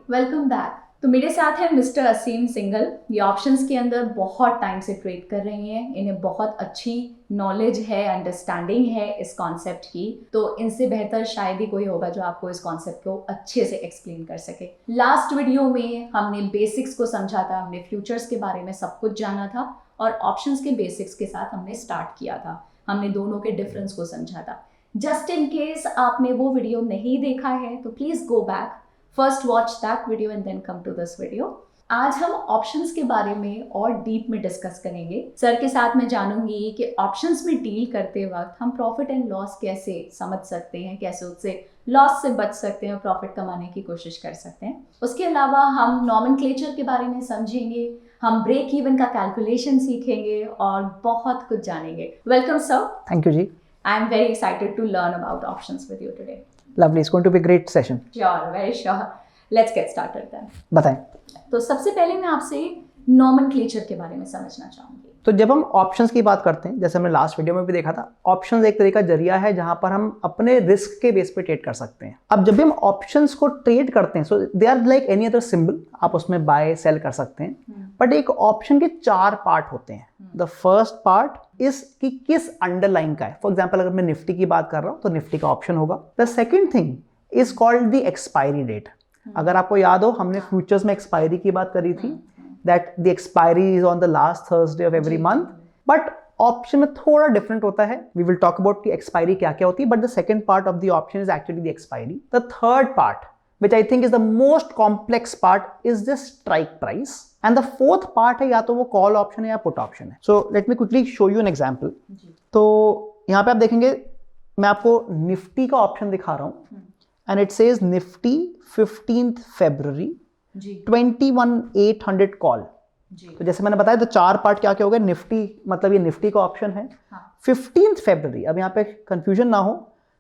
Welcome back. तो मेरे साथ है मिस्टर असीम सिंघल। ये ऑप्शंस के अंदर बहुत टाइम से ट्रेड कर रहे हैं, इन्हें बहुत अच्छी नॉलेज है, अंडरस्टैंडिंग है इस कॉन्सेप्ट की। तो इनसे बेहतर शायद ही कोई होगा जो आपको इस कॉन्सेप्ट को अच्छे से एक्सप्लेन कर सके। लास्ट वीडियो में हमने बेसिक्स को समझा था, हमने फ्यूचर्स के बारे में सब कुछ जाना था और ऑप्शंस के बेसिक्स के साथ हमने स्टार्ट किया था। हमने दोनों के डिफरेंस को समझा था। जस्ट इन केस आपने वो वीडियो नहीं देखा है तो please go back, first watch that video and then come to this video. आज हम ऑप्शंस के बारे में और डीप में डिस्कस करेंगे। सर के साथ मैं जानूंगी कि ऑप्शंस में डील करते वक्त हम प्रॉफिट एंड लॉस कैसे समझ सकते हैं, कैसे उससे लॉस से बच सकते हैं, प्रॉफिट कमाने की कोशिश कर सकते हैं। उसके अलावा हम नॉमेनक्लेचर के बारे में समझेंगे, हम ब्रेक इवन का कैलकुलेशन सीखेंगे और बहुत कुछ जानेंगे। Welcome sir. Thank you ji. I am very excited to learn about options with you today. Lovely, it's going to be a great session. Sure, very sure. Let's get started then. बताएं। तो सबसे पहले मैं आपसे nomenclature के बारे में समझना चाहूँगी। तो जब हम ऑप्शंस की बात करते हैं, जैसे हमने लास्ट वीडियो में भी देखा था, ऑप्शंस एक तरीका जरिया है जहां पर हम अपने रिस्क के बेस पे ट्रेड कर सकते हैं। अब जब भी हम ऑप्शंस को ट्रेड करते हैं, so they are like any other symbol, आप उसमें बाय सेल कर सकते हैं। बट एक ऑप्शन के 4 पार्ट होते हैं। द फर्स्ट पार्ट इज कि किस अंडरलाइन का है। फॉर एग्जाम्पल अगर मैं निफ्टी की बात कर रहा हूं तो निफ्टी का ऑप्शन होगा। The second thing is called the expiry date. अगर आपको याद हो, हमने फ्यूचर्स में एक्सपायरी की बात करी थी, that the expiry is on the last Thursday of every month, but option में थोड़ा different होता है। We will talk about the expiry क्या क्या होती है, but the second part of the option is actually the expiry. The third part, which I think is the most complex part, is the strike price, and the fourth part है या तो वो call option है या put option है। So let me quickly show you an example. तो यहाँ पे आप देखेंगे, मैं आपको निफ्टी का ऑप्शन दिखा रहा हूँ, and it says Nifty 15th February 21,800 call. तो जैसे मैंने बताया, तो 4 पार्ट क्या क्या हो गए। निफ्टी मतलब ये निफ्टी का ऑप्शन है। 15th फरवरी, अब यहाँ पे कंफ्यूजन ना हो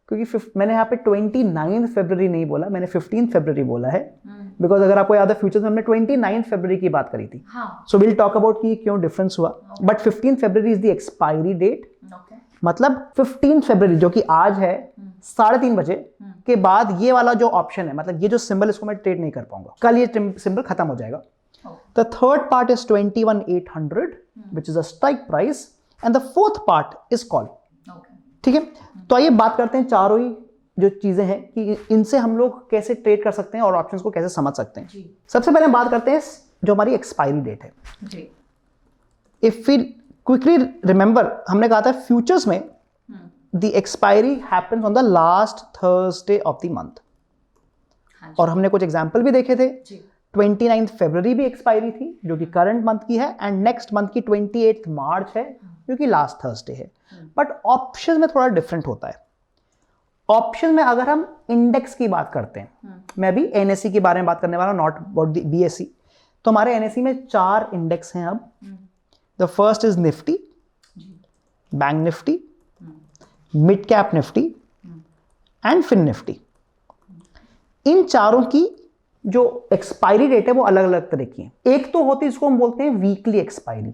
क्योंकि मैंने यहाँ पे 29th फरवरी नहीं बोला, मैंने 15th फरवरी बोला है। बिकॉज अगर आपको याद है, फ्यूचर्स में हमने 29th फरवरी की बात करी थी। सो विल टॉक अबाउट कि क्यों डिफरेंस हुआ। But 15th February is the expiry date. मतलब 15 फरवरी जो कि आज है 3:30 बजे के बाद ये वाला जो ऑप्शन है, मतलब ये जो सिंबल, इसको मैं ट्रेड नहीं कर पाऊंगा, कल ये सिंबल खत्म हो जाएगा। The third part is 21,800 which is a strike price, and the fourth part is call. ठीक है, तो आइए बात करते हैं चारों ही जो चीजें हैं कि इनसे हम लोग कैसे ट्रेड कर सकते हैं और ऑप्शंस को कैसे समझ सकते हैं। सबसे पहले बात करते हैं जो हमारी एक्सपायरी डेट है। इफ वी क्विकली रिमेंबर, हमने कहा था फ्यूचर्स में the expiry happens on the last Thursday of the month, और हमने कुछ एग्जांपल भी देखे थे। 29th फरवरी भी एक्सपायरी थी जो कि करंट मंथ की है, एंड नेक्स्ट मंथ की 28th मार्च है जो कि लास्ट थर्सडे है। बट ऑप्शन में थोड़ा डिफरेंट होता है। ऑप्शन में अगर हम इंडेक्स की बात करते हैं, मैं अभी एनएससी के बारे में बात करने वाला हूं, नॉट अबाउट द बीएससी। तो हमारे एनएससी में 4 इंडेक्स हैं अब। The first is Nifty, Bank Nifty, Mid Cap Nifty and Fin Nifty. इन चारों की जो एक्सपायरी डेट है वो अलग अलग तरह की है। एक तो होती है जिसको हम बोलते हैं वीकली एक्सपायरी।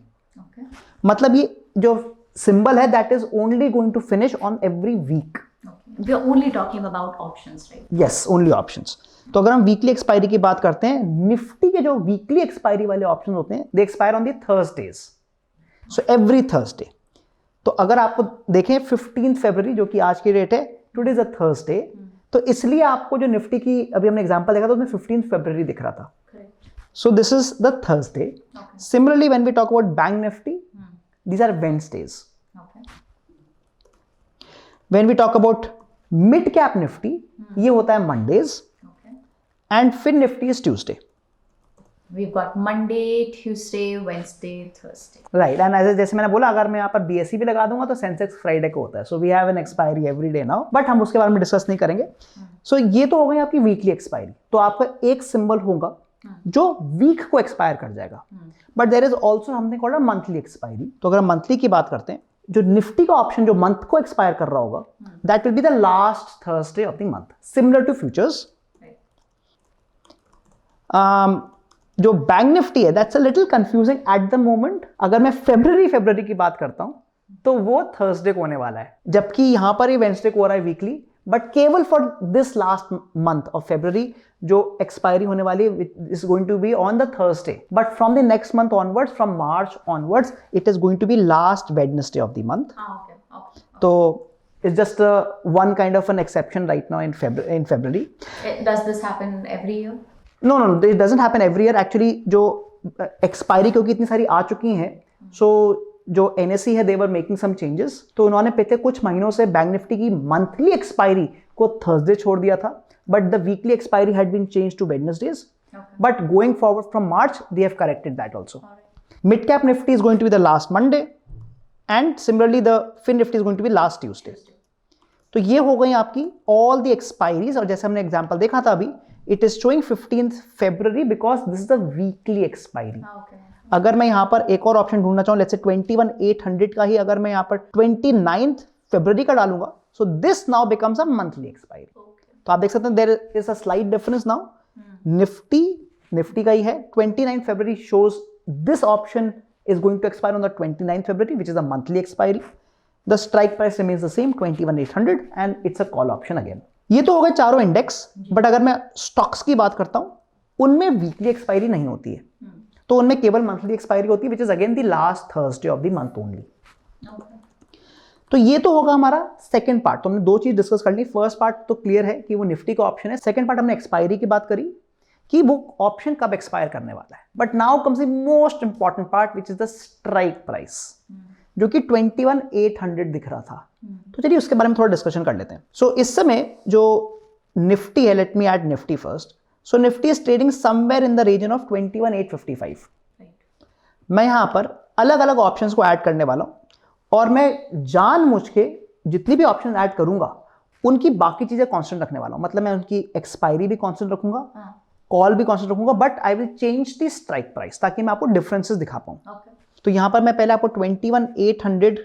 मतलब ये जो सिंबल है that is only going to finish on every week. We are only talking about options, right? Yes, only options. तो अगर हम वीकली एक्सपायरी की बात करते हैं, निफ्टी के जो वीकली एक्सपायरी वाले ऑप्शन होते हैं, they expire on the Thursdays. So every Thursday. तो अगर आपको देखें 15th फरवरी जो कि आज की डेट है, टुडे इज अ थर्सडे, तो इसलिए आपको जो निफ्टी की अभी हमने एग्जांपल देखा तो उसमें 15th फरवरी दिख रहा था। So this is the Thursday. Similarly when we talk about bank Nifty, these are Wednesdays. When we talk about mid cap Nifty, ये होता है Mondays, and fin Nifty is Tuesday. We've got Monday, Tuesday, Wednesday, Thursday. Right, and जैसे मैंने बोला, अगर मैं यहाँ पर BSE भी लगा दूंगा तो सेंसेक्स फ्राइडे को होता है। So we have an expiry every day now, but हम उसके बारे में डिस्कस नहीं करेंगे। सो ये तो हो गई आपकी वीकली एक्सपायरी। तो आपका एक सिंबल होगा जो वीक को एक्सपायर कर जाएगा। But there is also something called a monthly expiry. तो अगर हम मंथली की बात करते हैं, जो निफ्टी का ऑप्शन जो मंथ को एक्सपायर कर रहा होगा, that will be the last Thursday of the month, similar to futures. जो बैंक निफ्टी है, that's a little confusing at the moment. अगर मैं फरवरी की बात करता हूं तो वो थर्सडे को होने वाला है, जबकि यहां पर ये वेडनेसडे को हो रहा है वीकली। बट केवल for this last month of February जो एक्सपायरी होने वाली is going to be on the Thursday, but from the next month onwards, from March onwards, it is going to be last Wednesday of the month. तो it's just one kind of an exception right now in February. Does this happen every year? No, it doesn't happen every year. Actually, जो expiry क्योंकि इतनी सारी आ चुकी हैं, so जो NSE है, they were making some changes. तो उन्होंने पिछले कुछ महीनों से बैंक निफ्टी की मंथली एक्सपायरी को थर्सडे छोड़ दिया था, but the weekly expiry had been changed to Wednesdays. Okay. But going forward from March, they have corrected that also. Mid cap Nifty is going to be the last Monday, and similarly the Fin Nifty is going to be last Tuesday. तो ये हो गई आपकी all the expiries. और जैसे हमने example देखा था अभी, it is showing 15th February because this is the weekly expiry. अगर मैं यहाँ पर एक और ऑप्शन ढूंढना चाहूँ, लेट्स से 21,800 का ही अगर मैं यहाँ पर 29th February का डालूंगा, so this now becomes a monthly expiry. तो आप देख सकते हैं there is a slight difference now. Nifty का ही है 29th February shows this option is going to expire on the 29th February, which is a monthly expiry. The strike price remains the same 21,800 and it's a call option again. ये तो हो गए चारों index. But अगर मैं stocks की बात करता हूं, उनमें वीकली एक्सपायरी नहीं होती है, तो उनमें केवल मंथली एक्सपायरी होती है, which is again the last Thursday of the month only. तो ये तो होगा हमारा सेकंड पार्ट. तो हमने दो चीज डिस्कस कर ली. फर्स्ट पार्ट तो क्लियर है कि वो निफ्टी का ऑप्शन है. सेकंड पार्ट हमने एक्सपायरी की बात करी कि वो ऑप्शन कब एक्सपायर करने वाला है. But now comes the most important part which is the strike price, जो कि 21,800 दिख रहा था. तो चलिए उसके बारे में थोड़ा डिस्कशन कर लेते हैं. सो इस समय जो निफ्टी है, let me add Nifty first. So Nifty is trading somewhere in the region of 21,855. मैं यहां पर अलग अलग ऑप्शंस को ऐड करने वाला हूं, और मैं जानबूझ के जितनी भी ऑप्शन ऐड करूंगा उनकी बाकी चीजें कांस्टेंट रखने वाला हूं. मतलब मैं उनकी एक्सपायरी भी कांस्टेंट रखूंगा, कॉल भी कांस्टेंट रखूंगा, but I will change the strike price ताकि मैं आपको डिफरेंसेस दिखा पाऊं. तो यहां पर मैं पहले आपको 21,800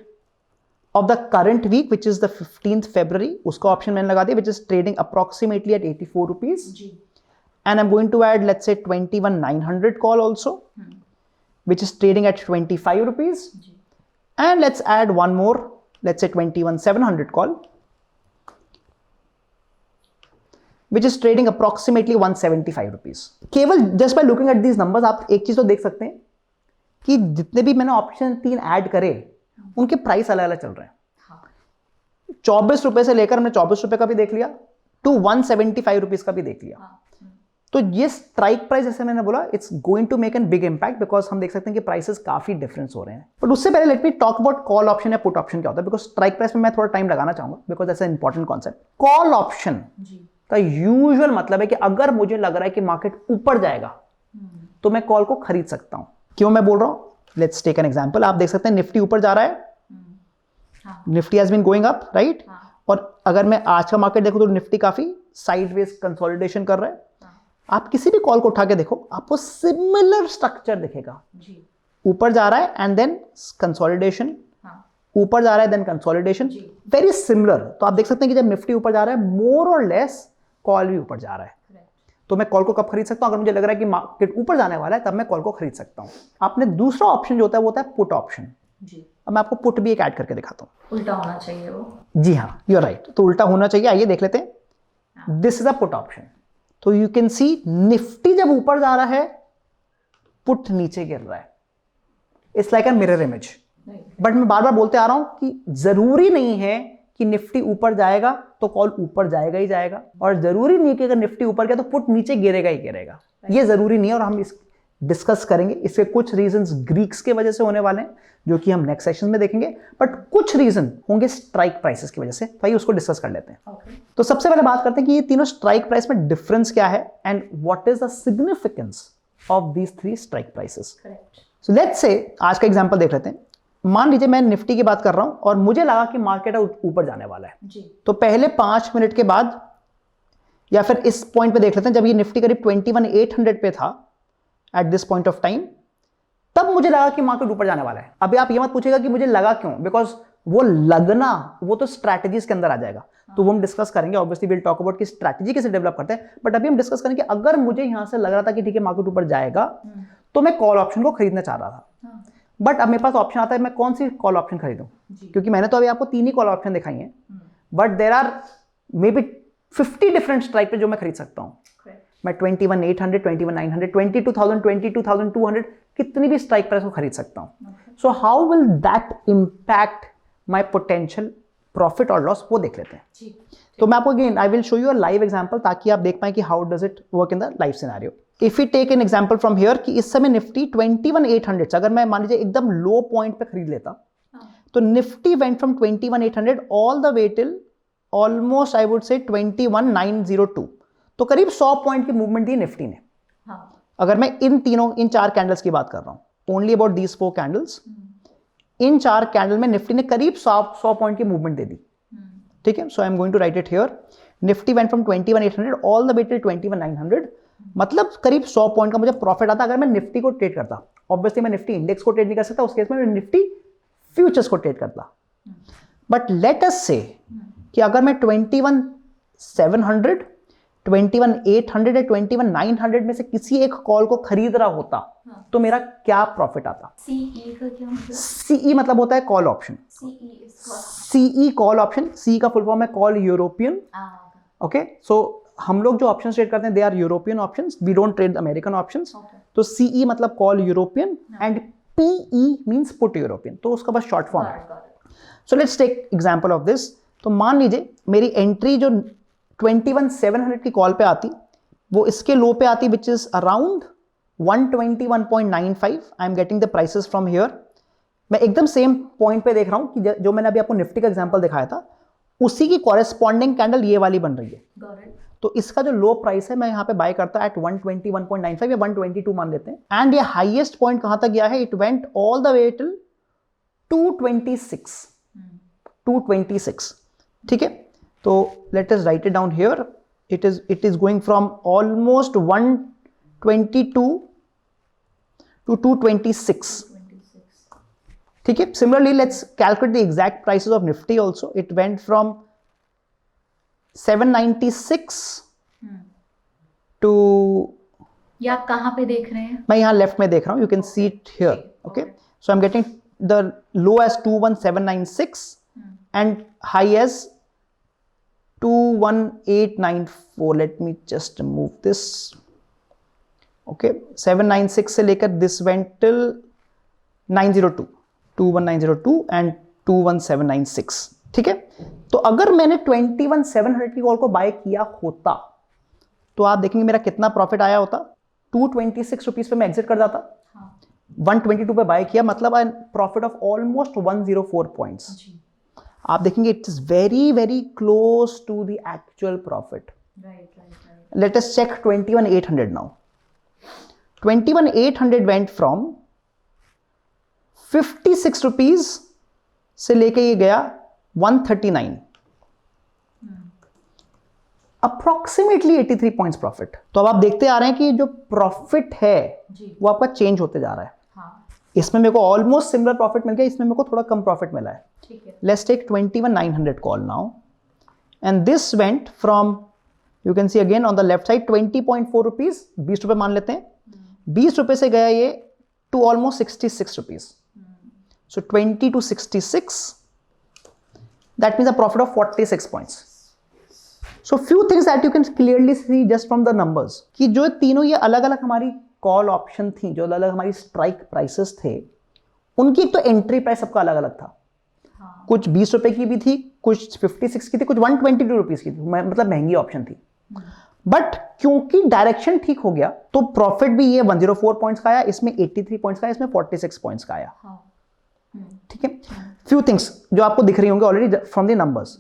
of the current week which is the 15th February उसका ऑप्शन मैंने लगा दिया, which is trading approximately at 84 rupees. And I am going to add let's say 21,900 call also which is trading at 25 rupees. And let's add one more, let's say 21,700 call which is trading approximately 175 rupees. केवल just by looking at these numbers आप एक चीज तो देख सकते हैं कि जितने भी मैंने ऑप्शन 3 ऐड करे उनके प्राइस अलग अलग चल रहे हैं. 24 रुपए से लेकर हमने 24 रुपए का भी देख लिया टू 175 रुपीज का भी देख लिया. तो ये स्ट्राइक प्राइस जैसे मैंने बोला, it's going to make an big impact because हम देख सकते हैं कि प्राइसेस काफी डिफरेंस हो रहे हैं. बट उससे पहले let me talk about call option या पुट ऑप्शन क्या होता है, बिकॉज स्ट्राइक प्राइस में मैं थोड़ा टाइम लगाना चाहूंगा because that's an important concept. Call option का यूजुअल मतलब है कि अगर मुझे लग रहा है कि मार्केट ऊपर जाएगा तो मैं कॉल को खरीद सकता हूं. क्यों मैं बोल रहा हूं, लेट्स टेक एन एग्जांपल. आप देख सकते हैं निफ्टी ऊपर जा रहा है, Nifty has been going up, right. और अगर मैं आज का मार्केट देखूं तो निफ्टी काफी साइडवेज कंसोलिडेशन कर रहा है. आप किसी भी कॉल को उठा के देखो, आपको सिमिलर स्ट्रक्चर दिखेगा. ऊपर जा रहा है एंड देन कंसोलिडेशन, ऊपर जा रहा है देन कंसोलिडेशन, वेरी सिमिलर. तो आप देख सकते हैं कि जब निफ्टी ऊपर जा रहा है मोर और लेस कॉल भी ऊपर जा रहा है. तो मैं कॉल को कब खरीद सकता हूं, अगर मुझे लग रहा है कि मार्केट ऊपर जाने वाला है तब मैं कॉल को खरीद सकता हूं. आपने दूसरा ऑप्शन जो होता है वो होता है पुट ऑप्शन. अब मैं आपको पुट भी एक ऐड करके दिखाता हूं. उल्टा होना चाहिए वो. जी हाँ, यू आर राइट. तो उल्टा होना चाहिए. आइए देख लेते हैं. This is a put option. तो यू कैन सी निफ्टी जब ऊपर जा रहा है, पुट नीचे गिर रहा है. It's like a mirror image. But मैं बार बार बोलते आ रहा हूं कि जरूरी नहीं है कि निफ्टी ऊपर जाएगा तो कॉल ऊपर जाएगा ही जाएगा, और जरूरी नहीं कि अगर निफ्टी ऊपर गया तो पुट नीचे गिरेगा ही गिरेगा. ये जरूरी नहीं है, और हम इस डिस्कस करेंगे. इसके कुछ रीजंस ग्रीक्स के वजह से होने वाले हैं जो कि हम नेक्स्ट सेशन में देखेंगे, बट कुछ रीजन होंगे स्ट्राइक प्राइसेस की वजह से. तो आइए उसको डिस्कस कर लेते हैं. तो सबसे पहले बात करते हैं कि ये तीनों स्ट्राइक प्राइस में डिफरेंस क्या है and what is the significance of these three strike prices. So let's say आज का एग्जांपल देख लेते हैं. मान लीजिए मैं निफ्टी की बात कर रहा हूं और मुझे लगा कि मार्केट ऊपर जाने वाला है जी. तो पहले 5 मिनट के बाद, या फिर इस पॉइंट पे देख लेते हैं जब ये निफ्टी करीब 21,800 पे था at this point of time, तब मुझे लगा कि मार्केट ऊपर जाने वाला है. अभी आप ये मत पूछेगा कि मुझे लगा क्यों, बिकॉज वो लगना वो तो स्ट्रैटेजीज के अंदर आ जाएगा. तो वो हम डिस्कस करेंगे. ऑब्वियसली विल टॉक अबाउट कि स्ट्रैटेजी कैसे डेवलप करते हैं. बट अभी हम डिस्कस करेंगे कि अगर मुझे यहां से लग रहा था कि ठीक है मार्केट ऊपर जाएगा तो मैं कॉल ऑप्शन को खरीदना चाह रहा था. बट अब मेरे पास ऑप्शन आता है मैं कौन सी कॉल ऑप्शन खरीदूं, क्योंकि मैंने तो अभी आपको 3 ही कॉल ऑप्शन दिखाई हैं, but there are may be 50 different strike पे जो मैं खरीद सकता हूं. मैं 21,800, 21,900, 22,000, 22,200 कितनी भी स्ट्राइक प्राइस को खरीद सकता हूँ. So how will that impact my potential profit और लॉस, वो देख लेते हैं. तो मैं आपको again I will show you a live example ताकि आप देख पाएं कि how does it work in the live scenario. If you take an example from here कि इस समय निफ्टी 21,800 से अगर मैं मान लीजिए एकदम लो पॉइंट पे खरीद लेता, तो Nifty went from 21,800 all the way till almost I would say 21,902. तो करीब 100 पॉइंट की मूवमेंट दी निफ्टी ने. अगर मैं इन चार कैंडल्स की बात कर रहा हूं, only about these 4 candles, in 4 candle में निफ्टी ने करीब 100 पॉइंट की मूवमेंट दे दी. ठीक है, so I am going to write it here. Nifty went from 21,800 all the way till 21,900, मतलब करीब 100 पॉइंट का मुझे प्रॉफिट आता अगर मैं निफ्टी को ट्रेड करता. ऑब्वियसली मैं निफ्टी इंडेक्स को ट्रेड नहीं कर सकता, उस केस में मैं निफ्टी फ्यूचर्स को ट्रेड करता. बट लेट अस से कि अगर मैं 21,700, 21,800 या 21,900 में से किसी एक कॉल को खरीद रहा होता, तो मेरा क्या प्रॉफिट आता. सीई का क्या मतलब? सीई मतलब होता है call option. CE call option, C का फुल फॉर्म है कॉल यूरोपियन. ओके, सो हम लोग जो ऑप्शंस ट्रेड करते हैं they are European options, we don't trade American options. तो सीई मतलब call European and PE means put European, तो उसका बस शॉर्ट फॉर्म है. So let's take example of this. तो मान लीजिए मेरी एंट्री जो 21,700 की कॉल पे आती, वो इसके लो पे आती which is around 121.95. I am getting the prices from here. मैं एकदम सेम पॉइंट पे देख रहा हूं कि जो मैंने अभी आपको निफ्टी का एग्जांपल दिखाया था, उसी की कॉरेस्पॉन्डिंग कैंडल ये वाली बन रही है. तो इसका जो लो प्राइस है मैं यहाँ पे बाय करता एट 121.95 या 122 मान लेते हैं. एंड ये हाईएस्ट पॉइंट कहां तक गया है, it went all the way till 226. ठीक है, तो let us write it down here. It is going from almost 122 to 226. ठीक है, similarly let's calculate the exact prices of Nifty also. It went from 796 to, या कहां पे देख रहे हैं? मैं यहां लेफ्ट में देख रहा हूं, you can see it here. Okay, so I am getting the low as 21796 and high as 21894. let me just move this. okay, 796 से लेकर this went till 902, 21902 and 21796. ठीक है, तो अगर मैंने 21,700 की कॉल को बाय किया होता, तो आप देखेंगे मेरा कितना प्रॉफिट आया होता. 226 रुपीज पे मैं एग्जिट कर जाता. 122 पे बाय किया, मतलब प्रॉफिट ऑफ ऑलमोस्ट 104 पॉइंट्स. आप देखेंगे it is very very close to the actual profit. Let us check 21,800 now. 21,800 went from 56 rupees से लेके ये गया 139, अप्रोक्सीमेटली 83 पॉइंट्स प्रॉफिट. तो अब आप देखते आ रहे हैं कि जो प्रॉफिट है वो आपका चेंज होते जा रहा है. इसमें मेरे को ऑलमोस्ट सिमिलर प्रॉफिट मिल गया, इसमें मेरे को थोड़ा कम प्रॉफिट मिला है. Let's take 21,900 call now, and this went from, you can see again on the left side 20.4 rupees, 20 रुपए मान लेते हैं. 20 रुपए से गया ये to almost 66 rupees. So 20 to 66, that means a profit of 46 points. So few things that you can clearly see just from the numbers, कि जो तीनों ये अलग अलग हमारी कॉल ऑप्शन थी, जो अलग अलग हमारी स्ट्राइक प्राइसेस थे, उनकी एक तो एंट्री प्राइस सबका अलग अलग था. कुछ 20 रुपए की भी थी, कुछ 56 की थी, कुछ 122 रुपीज की थी, मतलब महंगी ऑप्शन थी. बट क्योंकि डायरेक्शन ठीक हो गया, तो प्रॉफिट भी ये 104 पॉइंट्स का आया, इसमें 83 पॉइंट्स का आया, इसमें 46 पॉइंट्स का आया. ठीक है, फ्यू थिंग्स जो आपको दिख रही होंगे ऑलरेडी फ्रॉम द नंबर्स.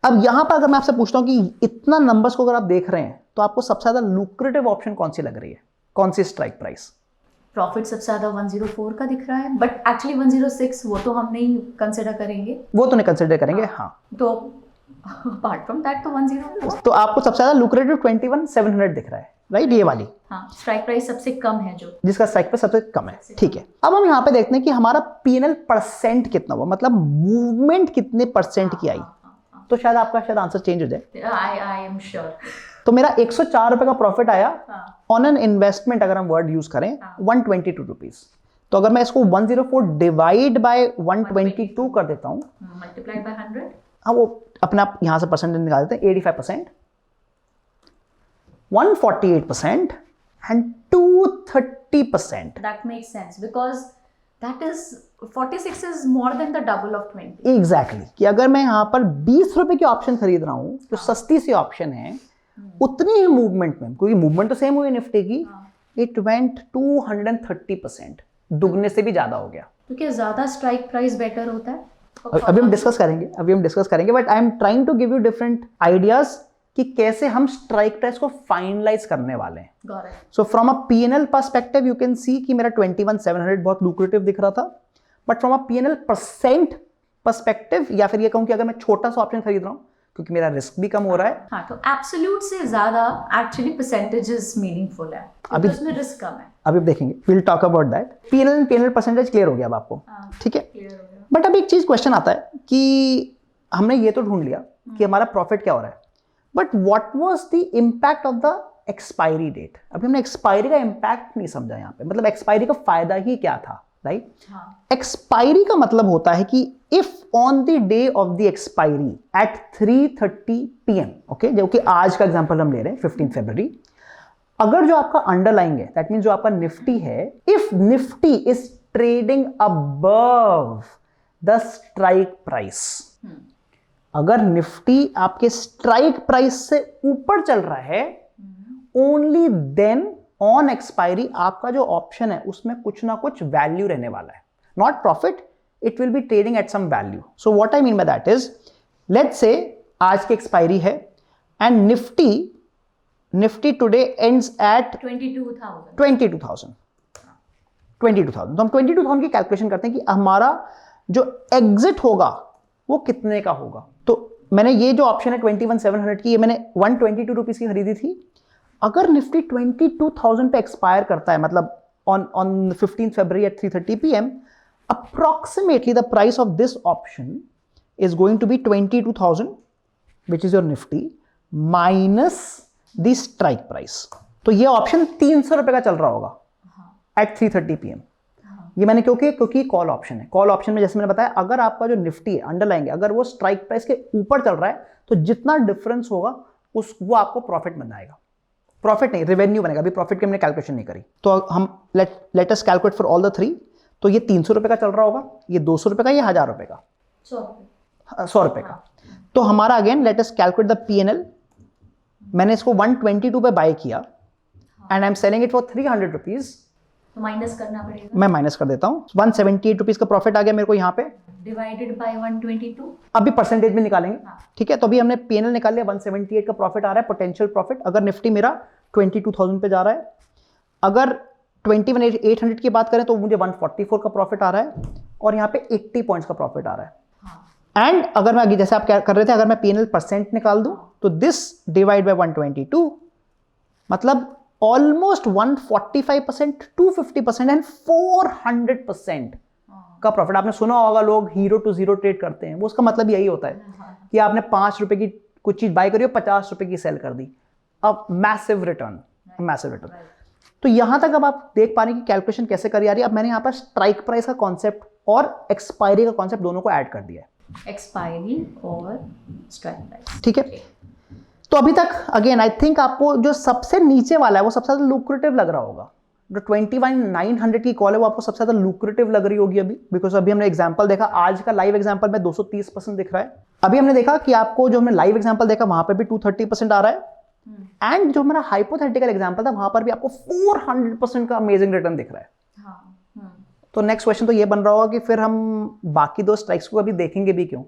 अब यहां पर अगर मैं आपसे पूछता हूं कि इतना नंबर्स को अगर आप देख रहे हैं, तो आपको सबसे ज्यादा लुक्रेटिव ऑप्शन कौन सी लग रही है, कौन सी स्ट्राइक प्राइस? प्रॉफिट सबसे ज्यादा 104 का दिख रहा है, बट एक्चुअली 106 वो तो हम नहीं कंसिडर करेंगे, वो तो नहीं कंसिडर करेंगे. हाँ, तो अपार्ट फ्रॉम दैट तो 104. तो आपको सबसे ज्यादा लुक्रेटिव 21,700 दिख रहा है, राइट? ये वाली. हाँ, स्ट्राइक प्राइस सबसे कम है, जो जिसका स्ट्राइक प्राइस सबसे कम है. ठीक है, अब हम यहाँ पे देखते हैं कि हमारा पीएनएल परसेंट कितना हुआ, मतलब मूवमेंट कितने परसेंट की आई. तो शायद आपका शायद आंसर चेंज हो जाए. I am sure. तो मेरा 104 रुपए का प्रॉफिट आया ऑन एन इन्वेस्टमेंट, अगर हम वर्ड यूज करें 122 रुपीज. तो अगर मैं इसको 104 डिवाइड बाय 122 कर देता हूँ, मल्टीप्लाइड बाय 100, हाँ वो अपने आप यहां से परसेंटेज निकाल देते हैं, 85%. 148% and 230%. That makes sense because that is 46 is more than the double of 20. Exactly. कि अगर मैं यहाँ पर 20 रुपए की ऑप्शन खरीद रहा हूँ जो सस्ती सी ऑप्शन है, उतनी ही मूवमेंट में, क्योंकि मूवमेंट तो सेम हुई निफ्टी की, इट वेंट 230%, दुगने से भी ज्यादा हो गया. तो क्या ज्यादा स्ट्राइक प्राइस बेटर होता है? अभी हम डिस्कस करेंगे but I am trying to give you different ideas कि कैसे हम स्ट्राइक प्राइस को फाइनलाइज करने वाले हैं. So from a P&L perspective you can सी कि मेरा 21,700 बहुत लुक्रेटिव दिख रहा था, but from a P&L percent perspective, या फिर ये कहूं कि अगर मैं छोटा सा ऑप्शन खरीद रहा हूं क्योंकि मेरा रिस्क भी कम हो रहा है. हाँ, तो एब्सोल्यूट से ज्यादा एक्चुअली परसेंटेजेस मीनिंगफुल है, अभी उसमें रिस्क कम है. अभी देखेंगे, will talk about that. P&L percentage clear हो गया अब आपको, ठीक है. बट अब एक चीज क्वेश्चन आता है कि हमने ये तो ढूंढ लिया कि हमारा प्रॉफिट क्या हो रहा है, but what was the impact of the expiry date. अभी हमने एक्सपायरी का इम्पैक्ट नहीं समझा यहाँ पे, मतलब एक्सपायरी का फायदा ही क्या था, राइट. एक्सपायरी का मतलब होता है कि if on the day of the expiry at 3:30 PM, okay, जो कि आज का एग्जांपल हम ले रहे हैं 15 फरवरी, अगर जो आपका अंडरलाइंग है, दैट मींस जो आपका निफ्टी है, if Nifty is trading above the strike price, अगर निफ्टी आपके स्ट्राइक प्राइस से ऊपर चल रहा है, ओनली देन ऑन एक्सपायरी आपका जो ऑप्शन है उसमें कुछ ना कुछ वैल्यू रहने वाला है. Not profit, it will be trading at some value. So what I mean by that is, let's say आज की एक्सपायरी है and Nifty today ends at 22,000. तो हम 22,000 की कैलकुलेशन करते हैं कि हमारा जो एग्जिट होगा वो कितने का होगा. तो मैंने ये जो ऑप्शन है 21,700 की, ये मैंने 122 रुपीज की खरीदी थी. अगर निफ्टी 22,000 पे एक्सपायर करता है, मतलब ऑन 15 फरवरी at 3:30 PM, approximately the price of this option is going to be 22,000 which is your Nifty minus the strike price. तो ये ऑप्शन 300 रुपए का चल रहा होगा एट 3:30 PM. ये मैंने क्योंकि कॉल ऑप्शन है. कॉल ऑप्शन में जैसे मैंने बताया, अगर आपका जो निफ्टी है अंडरलाइंग, अगर वो स्ट्राइक प्राइस के ऊपर चल रहा है तो जितना डिफरेंस होगा वो आपको प्रॉफिट बनाएगा. प्रॉफिट नहीं, रेवेन्यू बनेगा. अभी प्रॉफिट की हमने कैलकुलेशन नहीं करी, तो हम let us calculate for all the three. तो ये 300 रुपए का चल रहा होगा, ये 200 रुपए का, ये 1000 रुपए का, 100 रुपए का. तो हमारा again let us calculate the P&L. मैंने इसको 122 पे बाय किया and I am selling it for 300 rupees. तो माइनस करना पड़ेगा, मैं माइनस कर देता हूँ. 178 रुपीज का प्रॉफिट आ गया मेरे को यहाँ पे, डिवाइडेड बाय 122. अभी परसेंटेज में निकालेंगे, ठीक है. तो अभी हमने P&L निकाल लिया, 178 का प्रॉफिट आ रहा है, पोटेंशियल प्रॉफिट. अगर निफ्टी मेरा 22,000 पे जा रहा है, अगर 21,800 की बात करें तो मुझे 144 का प्रॉफिट आ रहा है और यहाँ पे 80 पॉइंट्स का प्रॉफिट आ रहा है. एंड अगर मैं आगे जैसे आप क्या कर रहे थे, अगर मैं P&L परसेंट निकाल दूं तो दिस डिवाइड बाय 122, मतलब ऑलमोस्ट 145%, 250% एंड 400% का प्रॉफिट. आपने सुना होगा लोग हीरो टू जीरो ट्रेड करते हैं, वो उसका मतलब यही होता है कि आपने 5 रुपए की कुछ चीज बाय करी और 50 रुपए की सेल कर दी. अब मैसिव रिटर्न. तो यहां तक अब आप देख पा रहे हैं कि कैलकुलेशन कैसे करी जा रही है. अब मैंने यहां पर स्ट्राइक प्राइस का कॉन्सेप्ट और एक्सपायरी का कॉन्सेप्ट दोनों को ऐड कर दिया है. एक्सपायरी और स्ट्राइक प्राइस, ठीक है. तो अभी तक अगेन आई थिंक आपको जो सबसे नीचे वाला है वो सबसे ज्यादा लुक्रेटिव लग रहा होगा. जो 21,900 की कॉल है वो आपको सबसे ज्यादा लुक्रेटिव लग रही होगी अभी, बिकॉज अभी हमने एग्जांपल देखा, आज का लाइव एग्जांपल में 230% दिख रहा है. अभी हमने देखा कि आपको जो हमने लाइव एग्जांपल देखा वहां पे भी 230% आ रहा है, एंड जो हमारा हाइपोथेटिकल एग्जांपल था वहां पर भी आपको 400% का अमेजिंग रिटर्न दिख रहा है. तो नेक्स्ट क्वेश्चन तो ये बन रहा होगा कि फिर हम बाकी दो स्ट्राइक्स को अभी देखेंगे भी क्यों,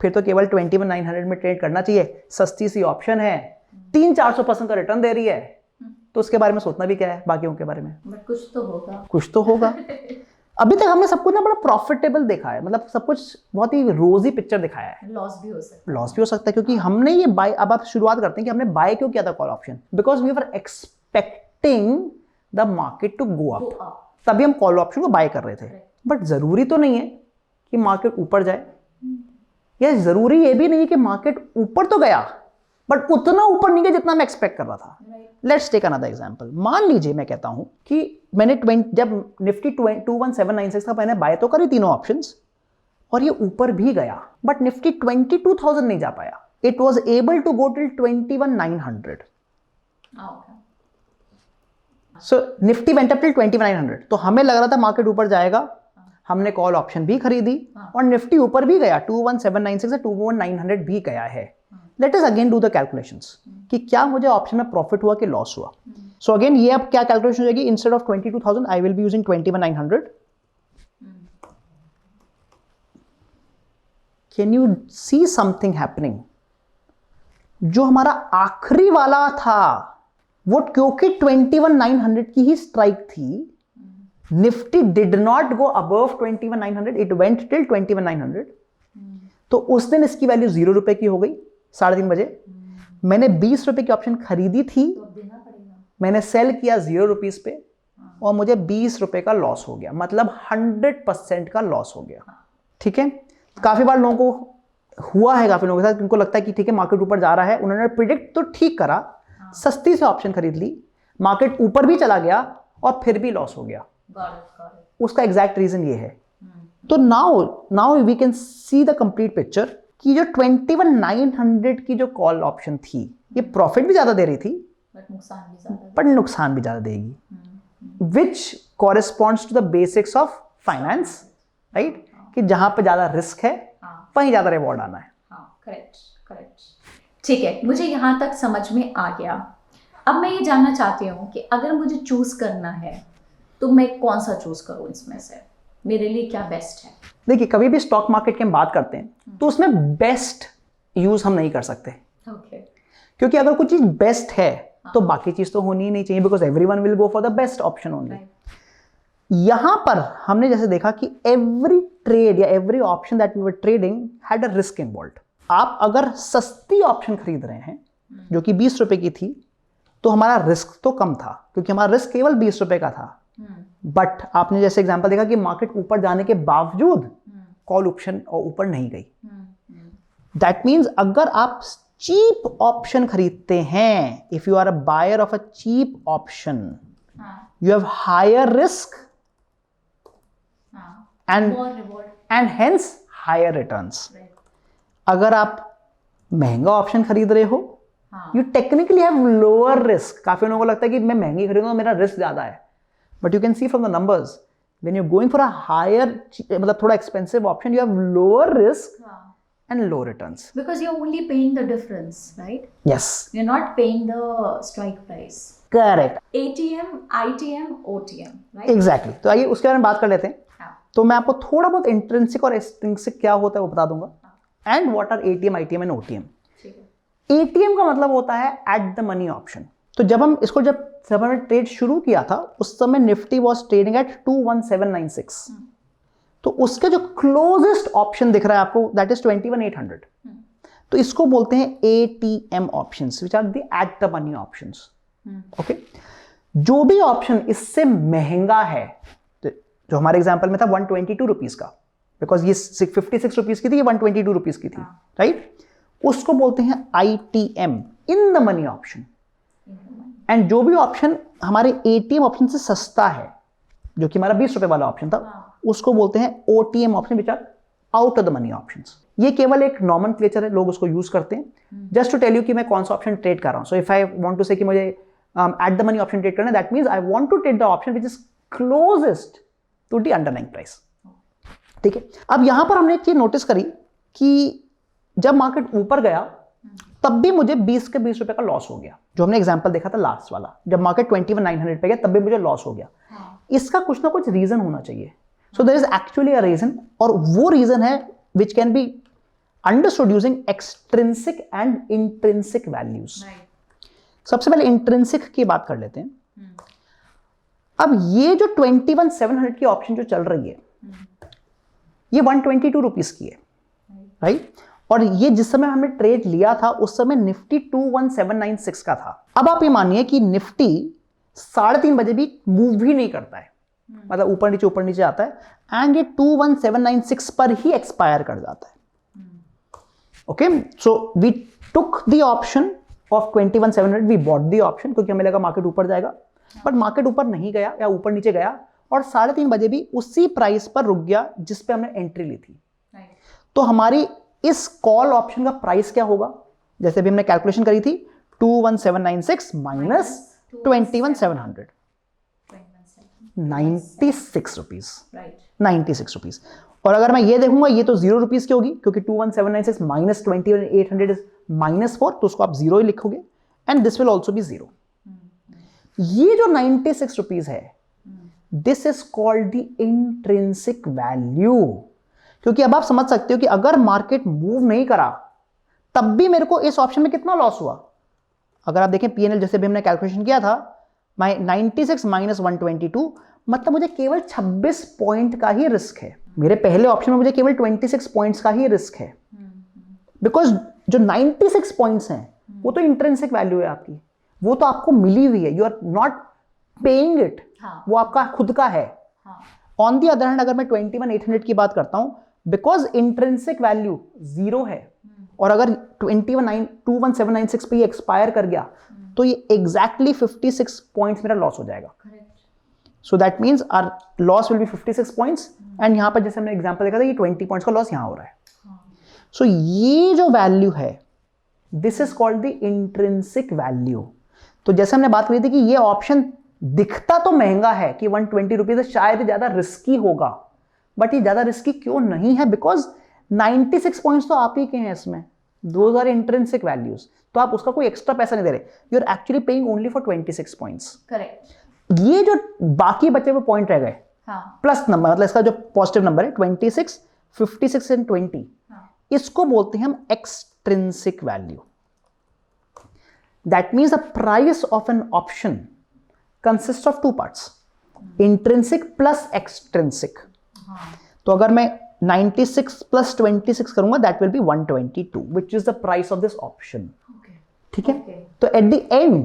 फिर तो केवल 21,900 में ट्रेड करना चाहिए. सस्ती सी ऑप्शन है, 300-400% का रिटर्न दे रही है, तो उसके बारे में सोचना भी क्या है बाकियों के बारे में. बट कुछ तो होगा, कुछ तो होगा. अभी तक हमने सब कुछ ना बड़ा प्रॉफिटेबल देखा है, मतलब सब कुछ बहुत ही रोजी पिक्चर दिखाया है. लॉस भी हो सकता है, क्योंकि हमने ये बाय, अब आप शुरुआत करते हैं कि हमने बाय क्यों किया था call option, because we were expecting the market to go up. तभी हम कॉल ऑप्शन को बाय कर रहे थे. बट जरूरी तो नहीं है कि मार्केट ऊपर जाए, या जरूरी ये भी नहीं है कि मार्केट ऊपर तो गया बट उतना ऊपर नहीं गया जितना मैं एक्सपेक्ट कर रहा था. Let's take another example. मान लीजिए मैं कहता हूं कि मैंने जब निफ्टी 21,796 था मैंने बाय तो करी तीनों ऑप्शंस और ये ऊपर भी गया, बट निफ्टी 22,000 नहीं जा पाया. It was able to go till 21,900. So Nifty went up till 2900, तो हमें लग रहा था मार्केट ऊपर जाएगा, हमने कॉल ऑप्शन भी खरीदी और निफ्टी ऊपर भी गया, 21796 से 21900 भी गया है। Let us again do the calculations कि क्या मुझे ऑप्शन में प्रॉफिट हुआ कि लॉस हुआ। सो अगेन ये अब क्या कैलकुलेशन हो जाएगी, instead of 22,000 I will be using 21,900। Can you see something happening? जो हमारा आखिरी वाला था वो क्योंकि 21,900 की ही स्ट्राइक थी, Nifty did not go above 21,900, it went till 21,900। तो उस दिन इसकी वैल्यू 0 रुपए की हो गई 3:30 बजे। मैंने 20 रुपए की ऑप्शन खरीदी थी, मैंने सेल किया 0 रुपीज पे और मुझे 20 रुपए का लॉस हो गया, मतलब 100% का लॉस हो गया। ठीक है, काफी बार लोगों को हुआ है, काफी लोगों के साथ, उनको लगता है कि ठीक है मार्केट ऊपर जा रहा है, उन्होंने प्रिडिक्ट तो ठीक करा, सस्ती से ऑप्शन खरीद ली, मार्केट ऊपर भी चला गया और फिर भी लॉस हो गया। उसका एग्जैक्ट रीजन ये है। तो now we can see the complete picture कि जो 21,900 की जो कॉल ऑप्शन थी, ये प्रॉफिट भी ज्यादा दे रही थी बट नुकसान भी ज्यादा देगी, which corresponds to the basics of finance, right? कि जहां पे ज्यादा रिस्क है वहीं ज्यादा रिवॉर्ड आना है। करेक्ट। ठीक है, मुझे यहाँ तक समझ में आ गया। अब मैं ये जानना चाहती हूँ कि अगर मुझे चूज करना है तो मैं कौन सा चूज करूँ इसमें से, मेरे लिए क्या बेस्ट है? देखिए, कभी भी स्टॉक मार्केट की हम बात करते हैं तो उसमें बेस्ट यूज हम नहीं कर सकते। Okay. क्योंकि अगर कुछ चीज बेस्ट है तो बाकी चीज तो होनी ही नहीं चाहिए, because everyone will go for the best option only. यहां पर हमने जैसे देखा कि एवरी ट्रेड या every option that we were trading had a risk involved. आप अगर सस्ती ऑप्शन खरीद रहे हैं जो कि 20 रुपए की थी, तो हमारा रिस्क तो कम था क्योंकि हमारा रिस्क केवल 20 रुपए का था। बट आपने जैसे एग्जांपल देखा कि मार्केट ऊपर जाने के बावजूद कॉल ऑप्शन और ऊपर नहीं गई। दैट मीन्स अगर आप चीप ऑप्शन खरीदते हैं, if you are a buyer of a cheap option, you have higher risk and hence higher returns. अगर आप महंगा ऑप्शन खरीद रहे हो, you technically have lower risk. काफी लोगों को लगता है कि मैं महंगी खरीदूंगा मेरा रिस्क ज्यादा है, but you can see from the numbers when you going for a higher, मतलब थोड़ा expensive option, you have lower risk and low returns because you're only paying the difference, right? Yes, you're not paying the strike price. Correct. ATM, ITM, OTM, right? Exactly. तो आइए उसके बारे में बात कर लेते हैं। तो मैं आपको थोड़ा बहुत इंट्रिंसिक और एक्सट्रिंसिक क्या होता है वो बता दूंगा, and what are ATM, ITM and OTM। ATM का मतलब होता है एट द मनी ऑप्शन। तो जब हमने ट्रेड शुरू किया था उस समय निफ्टी वॉज ट्रेडिंग एट 21796, तो उसके जो क्लोजेस्ट ऑप्शन दिख रहा है आपको दैट इज 21,800। तो इसको बोलते हैं ATM options, which are the at the money options. Okay, जो भी ऑप्शन इससे महंगा है, जो हमारे एग्जांपल में था 122 रुपीज का, बिकॉज ये 56 रुपीज की थी, ये 122 रुपीज की थी, राइट? उसको बोलते हैं ITM, in the money option. And जो भी ऑप्शन हमारे ATM ऑप्शन से सस्ता है, जो कि हमारा 20 रुपए वाला ऑप्शन था, उसको बोलते हैं OTM option, which are out of the money options. ये केवल एक नॉमेनक्लेचर है, लोग उसको यूज करते हैं जस्ट टू टेल यू कि मैं कौन सा ऑप्शन ट्रेड कर रहा हूं। So if I want to say कि मुझे at the money option trade करना है, that means I want to trade the option which is closest to the underlying price. ठीक है, अब यहां पर हमने एक चीज नोटिस करी कि जब मार्केट ऊपर गया तब भी मुझे 20 के 20 रुपए का लॉस हो गया, जो हमने एग्जांपल देखा था लास्ट वाला। जब मार्केट 21,900 पे गया तब भी मुझे लॉस हो गया। इसका कुछ ना कुछ रीजन होना चाहिए। So there is actually a reason, और वो रीजन है which can be understood using extrinsic and intrinsic values. सबसे पहले इंट्रिंसिक की बात कर लेते हैं। अब ये जो 21,700 की ऑप्शन जो चल रही है, ये 122 रुपीज की है, राइट? और ये जिस समय हमने ट्रेड लिया था उस समय निफ्टी 21796 का था। अब आप ये मानिए कि निफ्टी 3:30 बजे भी मूव भी नहीं करता है, मतलब ऊपर नीचे आता है, एंड ये 21796 पर ही एक्सपायर कर जाता है। Okay, so we took the option of 21,700, we bought the option, क्योंकि हमें लगा मार्केट ऊपर जाएगा, बट मार्केट ऊपर नहीं गया या ऊपर नीचे गया, और 3:30 बजे भी उसी प्राइस पर रुक गया जिस पे हमने एंट्री ली थी। तो हमारी इस कॉल ऑप्शन का प्राइस क्या होगा? जैसे भी हमने कैलकुलेशन करी थी, 21,796 minus 21,700, 96 रुपीज, राइट, 96 रुपीज। और अगर मैं ये देखूंगा ये तो 0 रुपीज की होगी क्योंकि 21,796 माइनस 21,800 इज -4, तो उसको आप 0 ही लिखोगे and this will also be 0। ये जो 96 रुपीज है, this is called the intrinsic value. क्योंकि अब आप समझ सकते हो कि अगर मार्केट मूव नहीं करा तब भी मेरे को इस ऑप्शन में कितना लॉस हुआ। अगर आप देखें पीएनएल जैसे भी हमने कैलकुलेशन किया था, 96 माइनस 122, मतलब मुझे केवल 26 पॉइंट का ही रिस्क है। मेरे पहले ऑप्शन में मुझे केवल 26 पॉइंट्स का ही रिस्क है, बिकॉज जो 96 पॉइंट्स हैं वो तो इंट्रिंसिक वैल्यू है आपकी, वो तो आपको मिली हुई है, you are not paying it, वो आपका खुद का है। ऑन दी अदर हैंड अगर मैं 21,800 की बात करता हूं, बिकॉज इंट्रिंसिक वैल्यू 0 है और अगर 21,796 पे एक्सपायर कर गया तो ये एग्जैक्टली 56 पॉइंट्स मेरा लॉस हो जाएगा। So that means our loss will be 56 points and यहां पर जैसे हमने एग्जांपल देखा था ये 20 पॉइंट्स का लॉस यहां हो रहा है। सो ये जो वैल्यू है this is called the intrinsic value. तो जैसे हमने बात करी थी कि ये ऑप्शन दिखता तो महंगा है कि 120 रुपीज शायद ज्यादा रिस्की होगा, बट ये ज्यादा रिस्की क्यों नहीं है, बिकॉज 96 पॉइंट्स तो आप ही के हैं इसमें, दोज आर इंट्रिंसिक वैल्यूज, तो आप उसका कोई एक्स्ट्रा पैसा नहीं दे रहे, you are actually paying only for 26 points. Correct. ये जो बाकी बचे हुए पॉइंट रह गए, प्लस नंबर, मतलब इसका जो पॉजिटिव नंबर है 26, 56 एंड 20, इसको बोलते हैं हम extrinsic value. That means the price of an option consists of two parts, intrinsic plus extrinsic। तो अगर मैं 96 plus 26 करूंगा that will be 122, which is the price of this option। ठीक है, तो at the end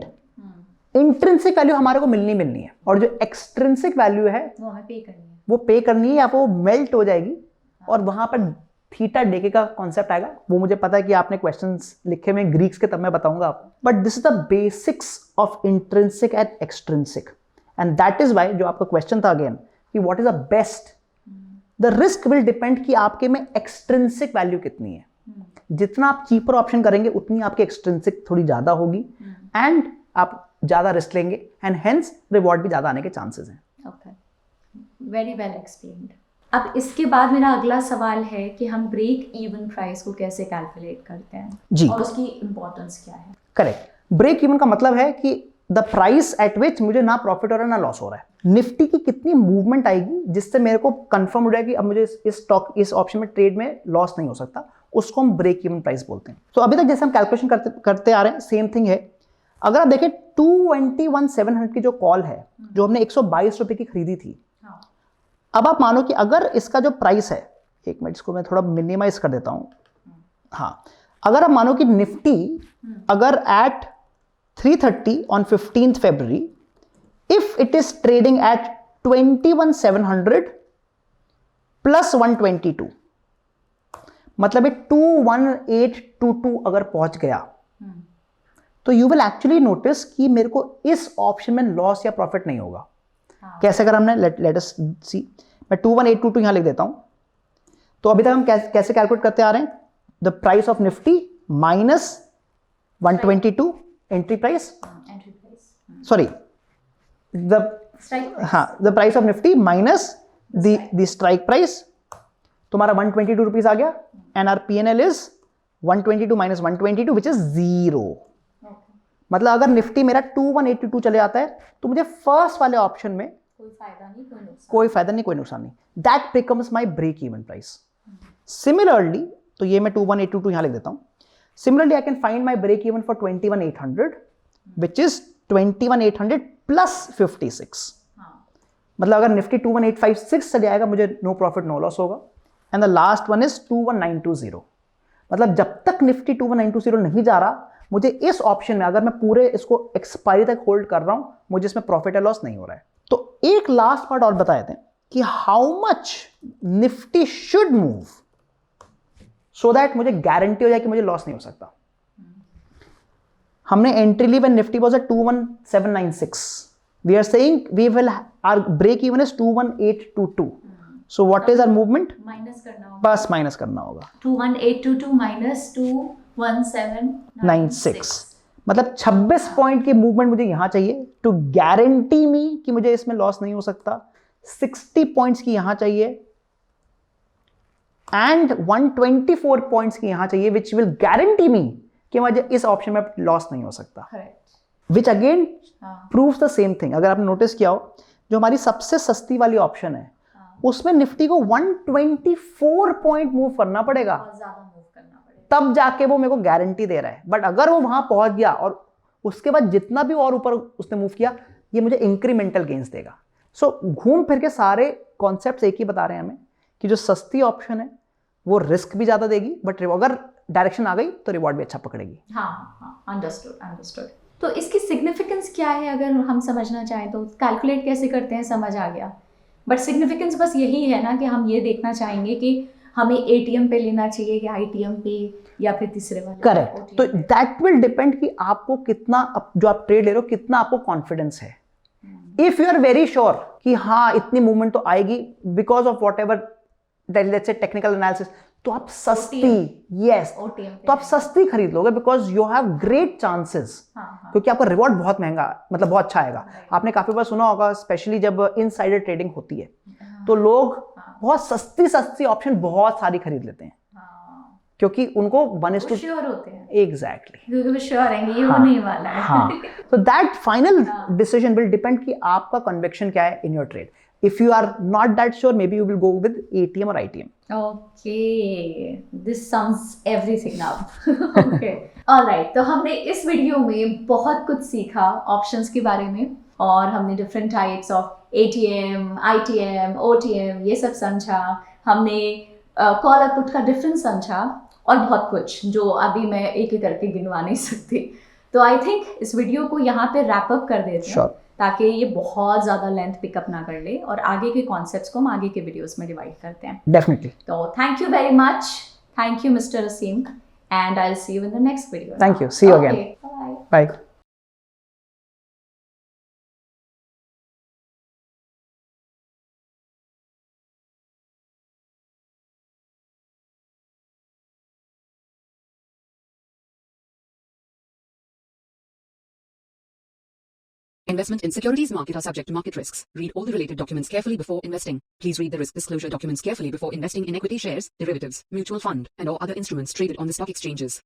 intrinsic value हमारे को मिलनी है, और जो extrinsic वैल्यू है वो हमें पे करनी है या वो मेल्ट हो जाएगी, और वहां पर थीटा डेके का कॉन्सेप्ट आएगा। वो मुझे पता है कि आपने क्वेश्चंस लिखे हुए ग्रीक्स के, तब मैं बताऊंगा आपको, but this is the basics of intrinsic and extrinsic, and that is why जो आपका क्वेश्चन था अगेन कि what is the best, the risk will depend कि आपके में एक्सट्रिंसिक वैल्यू कितनी है। जितना आप चीपर ऑप्शन करेंगे उतनी आपकी एक्सट्रिंसिक थोड़ी ज्यादा होगी एंड आप ज्यादा रिस्क लेंगे एंड हेंस रिवॉर्ड भी ज्यादा आने के चांसेस हैं। Okay, very well explained. अब इसके बाद मेरा अगला सवाल है कि हम ब्रेक इवन प्राइस को कैसे कैलकुलेट करते हैं जी, और उसकी इंपॉर्टेंस क्या है। करेक्ट, ब्रेक इवन का मतलब है कि द प्राइस एट विच मुझे ना प्रॉफिट हो रहा है ना लॉस हो रहा है। निफ्टी की कितनी मूवमेंट आएगी जिससे मेरे को कंफर्म हो जाए कि अब मुझे इस स्टॉक इस ऑप्शन में ट्रेड में लॉस नहीं हो सकता, उसको हम ब्रेक इवन प्राइस बोलते हैं। तो अभी तक जैसे हम कैलकुलेशन करते आ रहे हैं सेम थिंग है। अगर आप देखें 221,700 की जो कॉल है जो हमने 122 रुपए की खरीदी थी, अब आप मानो कि अगर इसका जो प्राइस है, एक मिनट इसको मैं थोड़ा मिनिमाइज कर देता हूं, हाँ, अगर आप मानो कि निफ्टी अगर at 330 on 15th February, if it is trading at 21,700 plus 122, मतलब 21822 अगर पहुंच गया, तो यू विल एक्चुअली नोटिस कि मेरे को इस ऑप्शन में लॉस या प्रॉफिट नहीं होगा। कैसे? अगर हमने लेट अस सी, मैं 21822 यहां लिख देता हूं। तो अभी तक हम कैसे कैलकुलेट करते आ रहे हैं, the price of Nifty minus 122 entry price, sorry the price of Nifty minus the strike price. तुम्हारा 122 रुपीज आ गया and our PNL is 122 minus 122 which is 0। मतलब अगर निफ्टी मेरा 2182 चले जाता है तो मुझे फर्स्ट वाले ऑप्शन में कोई फायदा नहीं कोई नुकसान नहीं, that becomes my break even price. Similarly, तो ये मैं 2182 यहां लिख देता हूं। Similarly I can find my break even for 21,800 which is 21,800 plus 56। मतलब अगर निफ्टी 21,856 चले जाएगा मुझे नो प्रॉफिट नो लॉस होगा। And the last one is 21,920। मतलब जब तक निफ्टी 21,920 नहीं जा रहा, मुझे इस ऑप्शन में अगर मैं पूरे इसको एक्सपायरी तक होल्ड कर रहा हूं, मुझे इसमें प्रॉफिट या लॉस नहीं हो रहा है। तो एक लास्ट पार्ट और बता देते हैं कि how much Nifty should move so that मुझे गारंटी हो जाए कि मुझे लॉस नहीं हो सकता। हमने एंट्री ली when Nifty was at 21796, we are saying we will our break even is 21822। So what is our movement? Minus करना होगा, बस माइनस करना होगा। 21822 माइनस 21796, मतलब 26 पॉइंट की मूवमेंट मुझे यहां चाहिए टू गारंटी मी कि मुझे इसमें लॉस नहीं हो सकता। 60 पॉइंट्स की यहां चाहिए एंड 124 पॉइंट्स की यहां चाहिए विच विल गारंटी मी कि मुझे इस ऑप्शन में लॉस नहीं हो सकता। Which again proves the same thing. अगर आपने नोटिस किया हो, जो हमारी सबसे सस्ती वाली ऑप्शन है उसमें निफ्टी को 124 पॉइंट मूव करना पड़ेगा, तब जाके वो मेरे को गारंटी दे रहा है। बट अगर वो वहां पहुंच गया और उसके बाद जितना भी और ऊपर उसने मूव किया, ये मुझे इंक्रीमेंटल गेन्स देगा। सो घूम फिर के सारे कॉन्सेप्ट्स एक ही बता रहे हैं हमें कि जो सस्ती ऑप्शन है वो रिस्क भी ज्यादा देगी, बट अगर डायरेक्शन आ गई तो रिवॉर्ड भी अच्छा पकड़ेगी। हाँ, अंडरस्टूड। तो इसकी सिग्निफिकेंस क्या है अगर हम समझना चाहें तो? कैलकुलेट कैसे करते हैं समझ आ गया, बट सिग्निफिकेंस बस यही है ना कि हम ये देखना चाहेंगे कि हमें एटीएम पे लेना चाहिए कि आईटीएम पे या फिर तीसरे वाले। करेक्ट। तो दैट विल डिपेंड कि आपको कितना, जो आप ट्रेड ले रहे हो कितना आपको कॉन्फिडेंस है। If you are very sure कि हाँ इतनी मूवमेंट तो आएगी because of whatever let's say technical analysis, तो आप सस्ती तो आप सस्ती खरीद लोगे because you have great chances, क्योंकि आपका रिवॉर्ड बहुत महंगा, मतलब बहुत अच्छा आएगा। आपने काफी बार सुना होगा, स्पेशली जब इनसाइडर ट्रेडिंग होती है तो लोग बहुत सस्ती ऑप्शन बहुत सारी खरीद लेते हैं, क्योंकि उनको 1:2 श्योर होते हैं। एग्जैक्टली, क्योंकि वो श्योर हैं ये होने वाला है। हाँ, तो that final decision will depend कि आपका कन्विक्शन क्या है in your trade. If you are not that sure, maybe you will go with ATM or ITM. Okay, this sums everything up. Okay, alright. तो हमने इस वीडियो में बहुत कुछ सीखा ऑप्शंस के बारे में, और हमने different types of ATM, ITM, OTM ये सब समझा। हमने कॉल और पुट का डिफरेंस समझा और बहुत कुछ जो अभी मैं एक एक करके गिनवा नहीं सकती। तो आई थिंक इस वीडियो को यहाँ पे रैप अप कर देते हैं, ताकि ये बहुत ज़्यादा लेंथ पिकअप ना कर ले, और आगे के कॉन्सेप्ट्स को हम आगे के वीडियोस में डिवाइड करते हैं। डेफिनेटली। तो thank you very much, thank you mister Aseem, and I will see you in the next video. Thank you, see you again, bye. Investment in securities market are subject to market risks. Read all the related documents carefully before investing. Please read the risk disclosure documents carefully before investing in equity shares, derivatives, mutual fund, and or other instruments traded on the stock exchanges.